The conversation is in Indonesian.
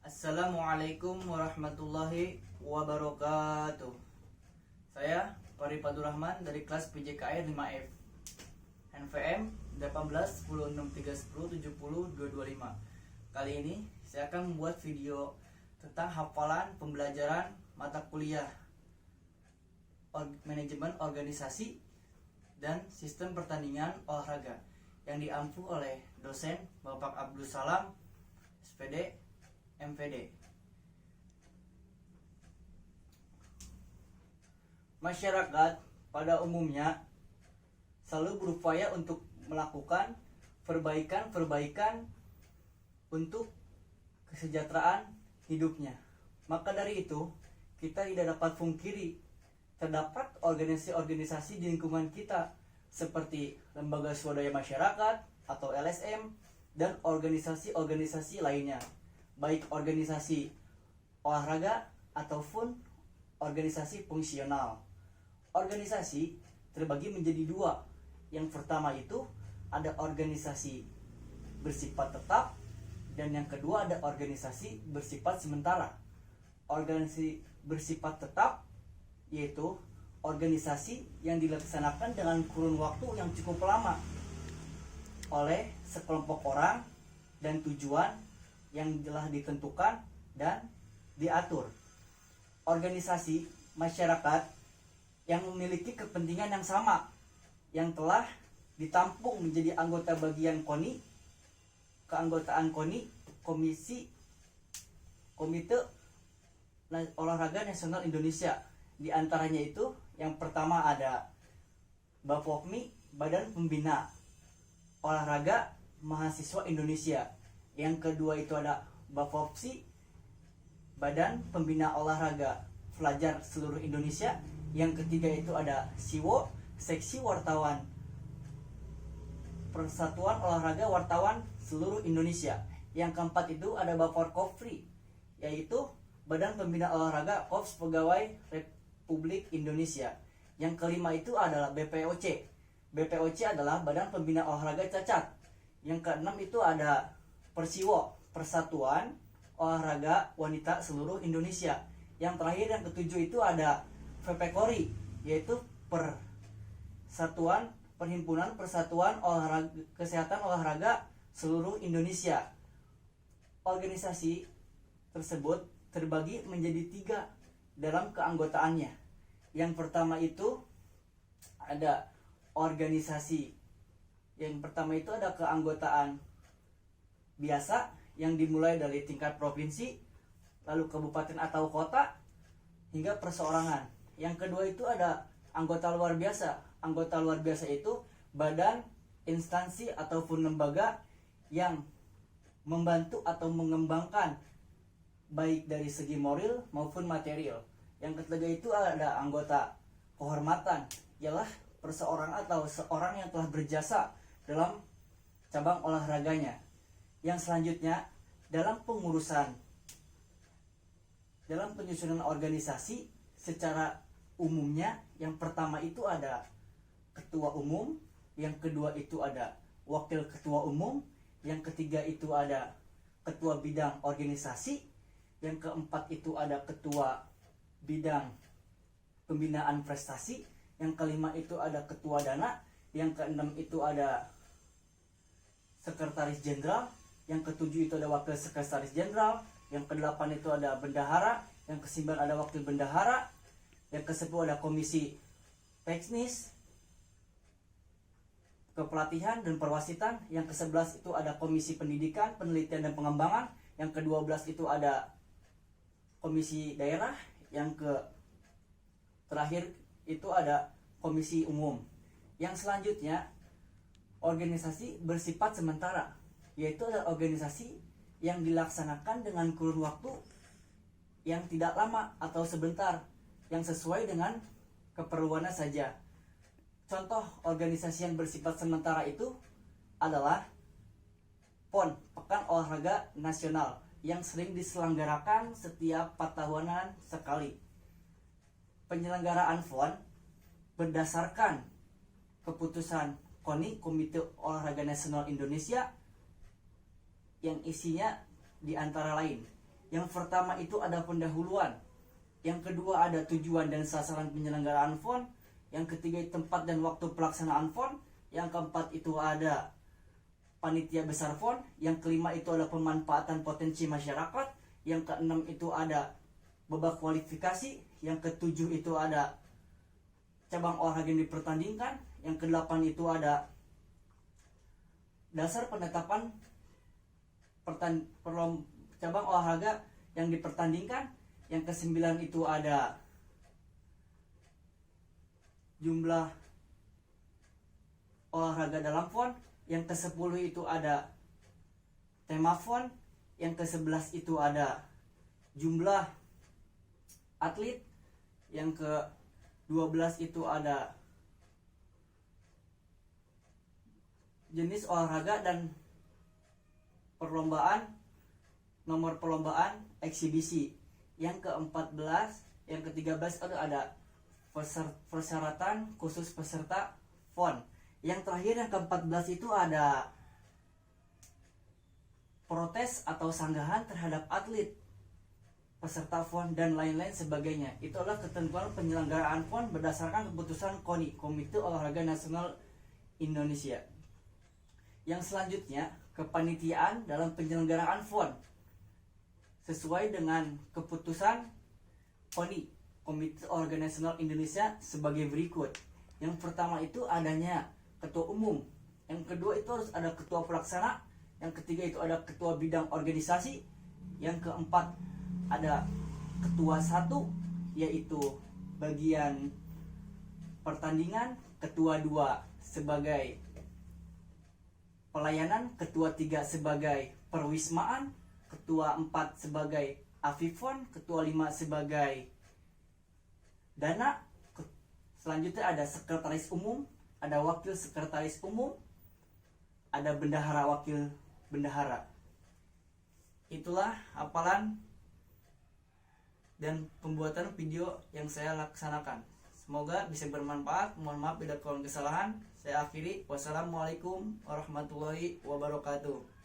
Assalamualaikum warahmatullahi wabarakatuh. Saya Paripadu Rahman dari kelas PJKR 5F, NVM 18 10 6 3 10 70 225. Kali ini saya akan membuat video tentang hafalan pembelajaran mata kuliah manajemen organisasi dan sistem pertandingan olahraga yang diampu oleh dosen Bapak Abdul Salam, SPD, MPD. Masyarakat pada umumnya selalu berupaya untuk melakukan perbaikan untuk kesejahteraan hidupnya. Maka dari itu, kita tidak dapat pungkiri terdapat organisasi-organisasi di lingkungan kita seperti lembaga swadaya masyarakat atau LSM dan organisasi-organisasi lainnya, baik organisasi olahraga ataupun organisasi fungsional. Organisasi terbagi menjadi dua. Yang pertama itu ada organisasi bersifat tetap dan yang kedua ada organisasi bersifat sementara. Organisasi bersifat tetap yaitu organisasi yang dilaksanakan dengan kurun waktu yang cukup lama oleh sekelompok orang dan tujuan yang telah ditentukan dan diatur. Organisasi masyarakat yang memiliki kepentingan yang sama yang telah ditampung menjadi anggota bagian KONI, keanggotaan KONI, Komite Olahraga Nasional Indonesia. Di antaranya itu yang pertama ada BAPOKMI, Badan Pembina Olahraga Mahasiswa Indonesia. Yang kedua itu ada BAPOPSI, Badan Pembina Olahraga Pelajar Seluruh Indonesia. Yang ketiga itu ada SIWO, Seksi Wartawan Persatuan Olahraga Wartawan Seluruh Indonesia. Yang keempat itu ada BAPORKOPRI, yaitu Badan Pembina Olahraga Korps Pegawai Republik Indonesia. Yang kelima itu adalah BPOC. BPOC adalah Badan Pembina Olahraga Cacat. Yang keenam itu ada Persiwo, Persatuan Olahraga Wanita Seluruh Indonesia. Yang terakhir yang ketujuh itu ada VPKORI, yaitu Perhimpunan Persatuan Olahraga Kesehatan Olahraga Seluruh Indonesia. Organisasi tersebut terbagi menjadi tiga dalam keanggotaannya. Yang pertama itu ada organisasi. Yang pertama itu ada keanggotaan biasa yang dimulai dari tingkat provinsi, lalu kabupaten atau kota, hingga perseorangan. Yang kedua itu ada anggota luar biasa. Anggota luar biasa itu badan, instansi ataupun lembaga yang membantu atau mengembangkan baik dari segi moral maupun material. Yang ketiga itu ada anggota kehormatan, ialah perseorangan atau seorang yang telah berjasa dalam cabang olahraganya. Yang selanjutnya dalam penyusunan organisasi secara umumnya, yang pertama itu ada ketua umum, yang kedua itu ada wakil ketua umum, yang ketiga itu ada ketua bidang organisasi, yang keempat itu ada ketua bidang pembinaan prestasi, yang kelima itu ada ketua dana, yang keenam itu ada sekretaris jenderal, yang ketujuh itu ada wakil sekretaris jenderal, yang kedelapan itu ada bendahara, yang kesembilan ada wakil bendahara, yang kesepuluh ada komisi teknis, kepelatihan dan perwasitan, yang ke-11 itu ada komisi pendidikan, penelitian dan pengembangan, yang ke-12 itu ada komisi daerah, yang terakhir itu ada komisi umum. Yang selanjutnya organisasi bersifat sementara, yaitu ada organisasi yang dilaksanakan dengan kurun waktu yang tidak lama atau sebentar, yang sesuai dengan keperluannya saja. Contoh organisasi yang bersifat sementara itu adalah PON, Pekan Olahraga Nasional, yang sering diselenggarakan setiap 4 tahunan sekali. Penyelenggaraan PON berdasarkan keputusan KONI, Komite Olahraga Nasional Indonesia, yang isinya di antara lain. Yang pertama itu ada pendahuluan, yang kedua ada tujuan dan sasaran penyelenggaraan PON, yang ketiga tempat dan waktu pelaksanaan PON, yang keempat itu ada panitia besar PON, yang kelima itu ada pemanfaatan potensi masyarakat, yang keenam itu ada babak kualifikasi, yang ketujuh itu ada cabang olahraga yang dipertandingkan, yang kedelapan itu ada dasar penetapan cabang olahraga yang dipertandingkan, yang kesembilan itu ada jumlah olahraga dalam PON, yang ke-10 itu ada tema PON, yang ke-11 itu ada jumlah atlet, yang ke-12 itu ada jenis olahraga dan perlombaan, nomor perlombaan, eksibisi. Yang ke-14, yang ke-13 itu ada persyaratan khusus peserta PON. Yang terakhir yang ke-14 itu ada protes atau sanggahan terhadap atlet, peserta PON dan lain-lain sebagainya. Itu adalah ketentuan penyelenggaraan PON berdasarkan keputusan KONI, Komite Olahraga Nasional Indonesia. Yang selanjutnya, kepanitiaan dalam penyelenggaraan PON sesuai dengan keputusan KONI, Komite Olahraga Nasional Indonesia, sebagai berikut. Yang pertama itu adanya ketua umum, yang kedua itu harus ada ketua pelaksana, yang ketiga itu ada ketua bidang organisasi, yang keempat ada ketua 1 yaitu bagian pertandingan, ketua 2 sebagai pelayanan, ketua 3 sebagai perwismaan, ketua 4 sebagai Afifon, ketua 5 sebagai dana. Selanjutnya ada sekretaris umum, ada wakil sekretaris umum, ada bendahara, wakil bendahara. Itulah hafalan dan pembuatan video yang saya laksanakan. Semoga bisa bermanfaat. Mohon maaf bila kurang kesalahan. Saya akhiri. Wassalamualaikum warahmatullahi wabarakatuh.